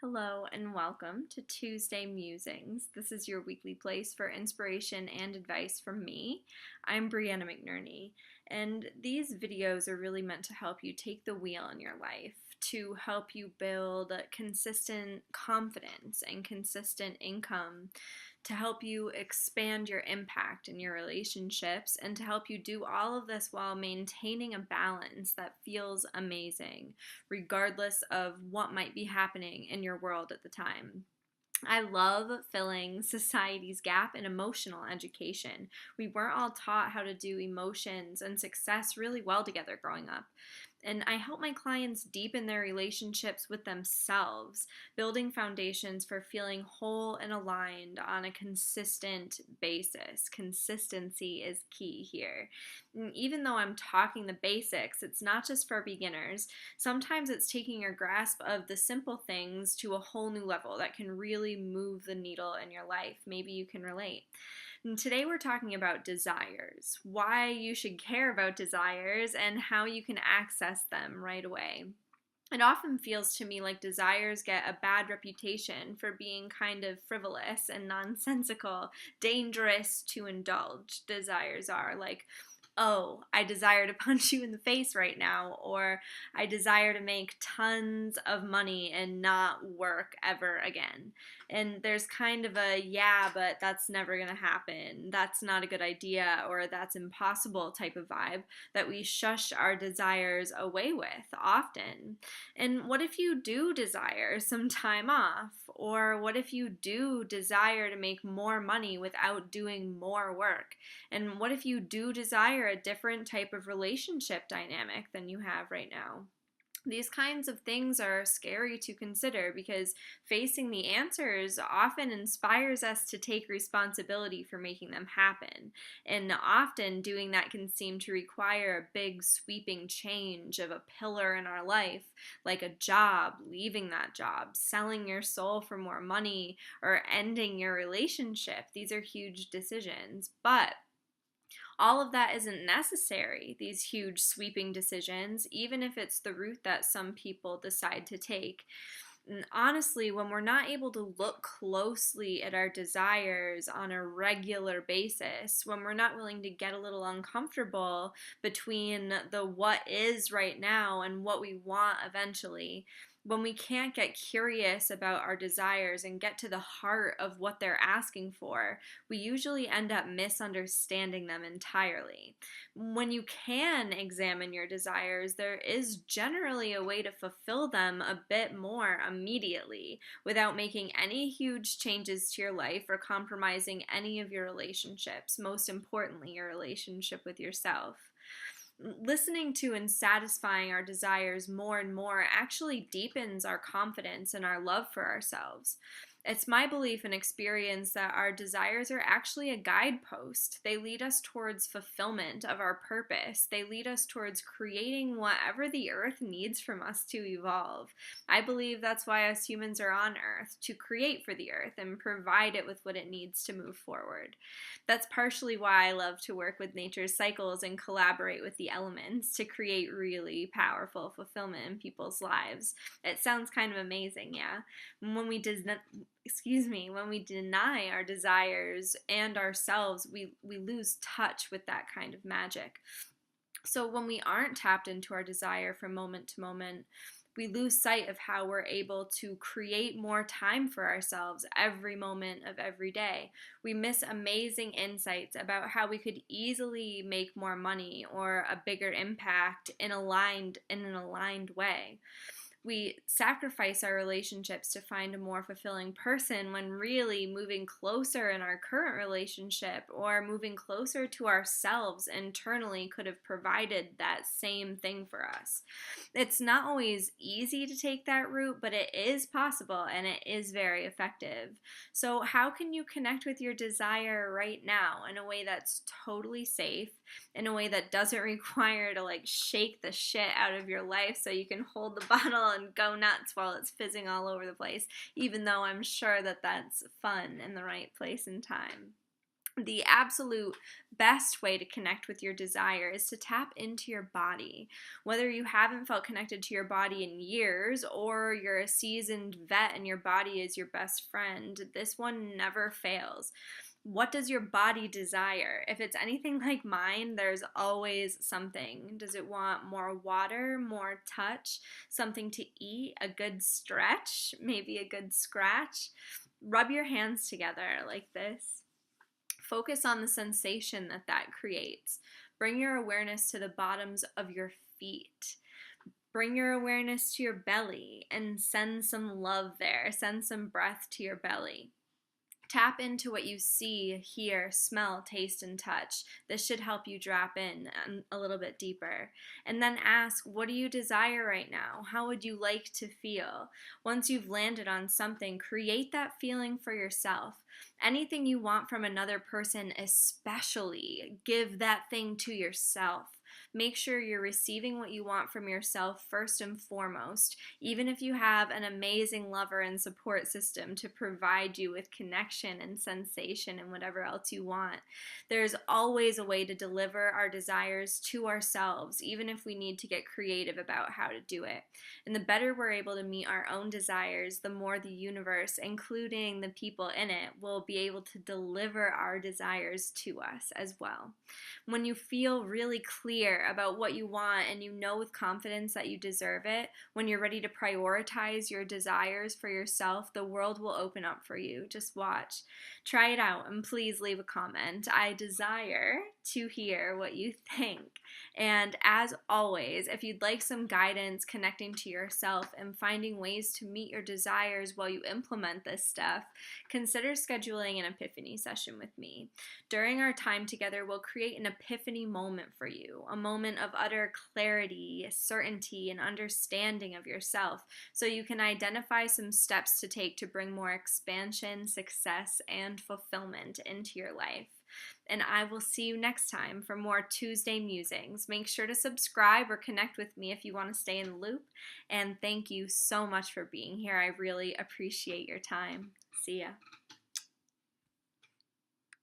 Hello and welcome to Tuesday Musings. This is your weekly place for inspiration and advice from me. I'm Brianna McNerney, and these videos are really meant to help you take the wheel in your life, to help you build consistent confidence and consistent income, to help you expand your impact in your relationships, and to help you do all of this while maintaining a balance that feels amazing, regardless of what might be happening in your world at the time. I love filling society's gap in emotional education. We weren't all taught how to do emotions and success really well together growing up. And I help my clients deepen their relationships with themselves, building foundations for feeling whole and aligned on a consistent basis. Consistency is key here. And even though I'm talking the basics, it's not just for beginners. Sometimes it's taking your grasp of the simple things to a whole new level that can really move the needle in your life. Maybe you can relate. And today we're talking about desires, why you should care about desires, and how you can access them right away. It often feels to me like desires get a bad reputation for being kind of frivolous and nonsensical, dangerous to indulge. Desires are like, oh, I desire to punch you in the face right now, or I desire to make tons of money and not work ever again. And there's kind of a, yeah, but that's never going to happen, that's not a good idea, or that's impossible type of vibe that we shush our desires away with often. And what if you do desire some time off? Or what if you do desire to make more money without doing more work? And what if you do desire a different type of relationship dynamic than you have right now? These kinds of things are scary to consider because facing the answers often inspires us to take responsibility for making them happen. And often doing that can seem to require a big sweeping change of a pillar in our life, like a job, leaving that job, selling your soul for more money, or ending your relationship. These are huge decisions, but all of that isn't necessary, these huge sweeping decisions, even if it's the route that some people decide to take. And honestly, when we're not able to look closely at our desires on a regular basis, when we're not willing to get a little uncomfortable between the what is right now and what we want eventually, when we can't get curious about our desires and get to the heart of what they're asking for, we usually end up misunderstanding them entirely. When you can examine your desires, there is generally a way to fulfill them a bit more immediately without making any huge changes to your life or compromising any of your relationships, most importantly, your relationship with yourself. Listening to and satisfying our desires more and more actually deepens our confidence and our love for ourselves. It's my belief and experience that our desires are actually a guidepost. They lead us towards fulfillment of our purpose. They lead us towards creating whatever the earth needs from us to evolve. I believe that's why us humans are on earth, to create for the earth and provide it with what it needs to move forward. That's partially why I love to work with nature's cycles and collaborate with the elements to create really powerful fulfillment in people's lives. It sounds kind of amazing, yeah? When we deny our desires and ourselves, we lose touch with that kind of magic. So when we aren't tapped into our desire from moment to moment, we lose sight of how we're able to create more time for ourselves every moment of every day. We miss amazing insights about how we could easily make more money or a bigger impact in an aligned way. We sacrifice our relationships to find a more fulfilling person when really moving closer in our current relationship or moving closer to ourselves internally could have provided that same thing for us. It's not always easy to take that route, but it is possible and it is very effective. So how can you connect with your desire right now in a way that's totally safe, in a way that doesn't require to shake the shit out of your life so you can hold the bottle and go nuts while it's fizzing all over the place, even though I'm sure that that's fun in the right place and time? The absolute best way to connect with your desire is to tap into your body. Whether you haven't felt connected to your body in years or you're a seasoned vet and your body is your best friend, this one never fails. What does your body desire? If it's anything like mine, there's always something. Does it want more water, more touch, something to eat, a good stretch, maybe a good scratch? Rub your hands together like this. Focus on the sensation that that creates. Bring your awareness to the bottoms of your feet. Bring your awareness to your belly and send some love there. Send some breath to your belly. Tap into what you see, hear, smell, taste, and touch. This should help you drop in a little bit deeper. And then ask, what do you desire right now? How would you like to feel? Once you've landed on something, create that feeling for yourself. Anything you want from another person, especially, give that thing to yourself. Make sure you're receiving what you want from yourself first and foremost, even if you have an amazing lover and support system to provide you with connection and sensation and whatever else you want. There's always a way to deliver our desires to ourselves, even if we need to get creative about how to do it. And the better we're able to meet our own desires, the more the universe, including the people in it, will be able to deliver our desires to us as well. When you feel really clear about what you want and you know with confidence that you deserve it, when you're ready to prioritize your desires for yourself, the world will open up for you. Just watch. Try it out and please leave a comment. I desire to hear what you think. And as always, if you'd like some guidance connecting to yourself and finding ways to meet your desires while you implement this stuff, consider scheduling an epiphany session with me. During our time together, we'll create an epiphany moment for you, a moment of utter clarity, certainty, and understanding of yourself, so you can identify some steps to take to bring more expansion, success, and fulfillment into your life. And I will see you next time for more Tuesday Musings. Make sure to subscribe or connect with me if you want to stay in the loop. And thank you so much for being here. I really appreciate your time. See ya.